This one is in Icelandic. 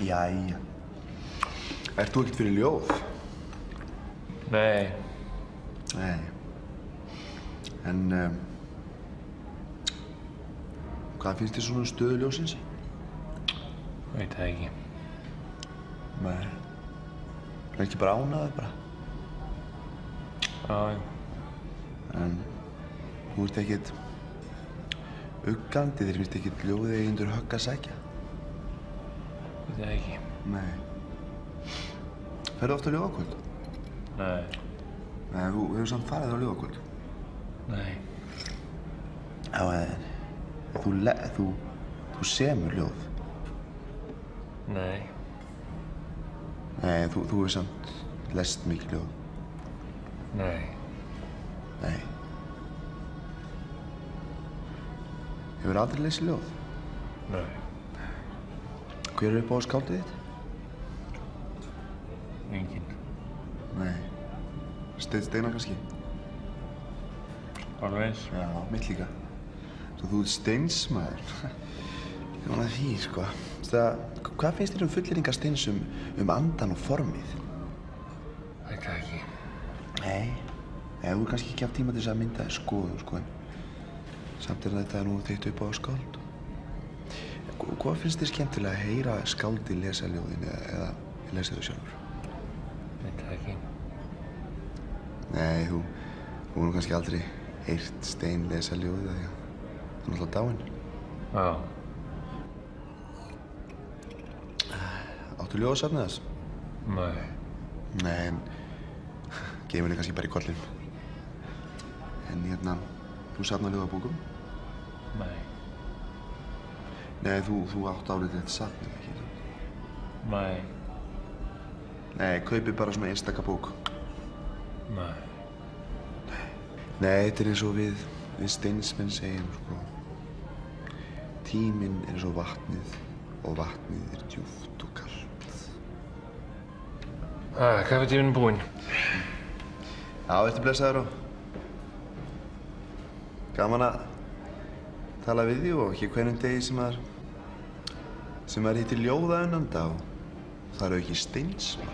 Jæja. Ert þú ekkert fyrir ljóð? Nei. Nei. En, hvað finnst þér svona stöðu ljóðsins? Veit það ekki. Nei. Er ekki bara ánægður bara? Já. En þú ert ekkert uggandi, þér finnst ekkert ljóðið eigi undir högg að sækja? Veit það ekki. Nei. Ferðu oft á ljóðakvöld? Nei. Nei, þú hefur samt farið á ljóðakvöld? Nei. Já, þú semur ljóð? Nei. Nei, þú hefur samt lest mikið ljóð? Nei. Nei. Hefur aldrei lesið ljóð? Nei. Hver er uppáhaldsskáldið þitt? Enginn. Nei. Steinn Steinarr kannski? Alveg eins. Já, mitt líka. Svo þú ert Steinsmaður. Gaman að því, sko. Hvað finnst þér fullyrðingar Steins andann og formið? Veit það ekki. Nei. Þú er kannski ekki haft tíma til þess að mynda þér skoðun, sko, en samt þetta nú þitt uppáhaldsskáld. Hvað finnst þér skemmtilega að heyra skáldi lesa ljóðin eða lesa þau sjálfur? Veit það ekki. Nei, þú nú kannski aldrei heyrt Stein lesa ljóðið af því að hann er alltaf dáinn. Já. Áttu ljóðasafnið þess? Nei. Nei, en geymir þig kannski bara í kollinn. En þú safnar ljóðabókum? Nei. Nei, þú átt áriðilegt safn, eða ekki? Nei. Nei, kaupi bara svona einstaka bók. Nei. Nei, þetta er eins og við Steinsmenn segjum, sko. Tíminn er eins og vatnið og vatnið er djúpt og kalt. Kaffitíminn er búinn. Já, ertu blessaður og gaman að tala við þig og ekki hverjum degi sem maður hittir ljóðaunanda og það eru ekki Steinsmann.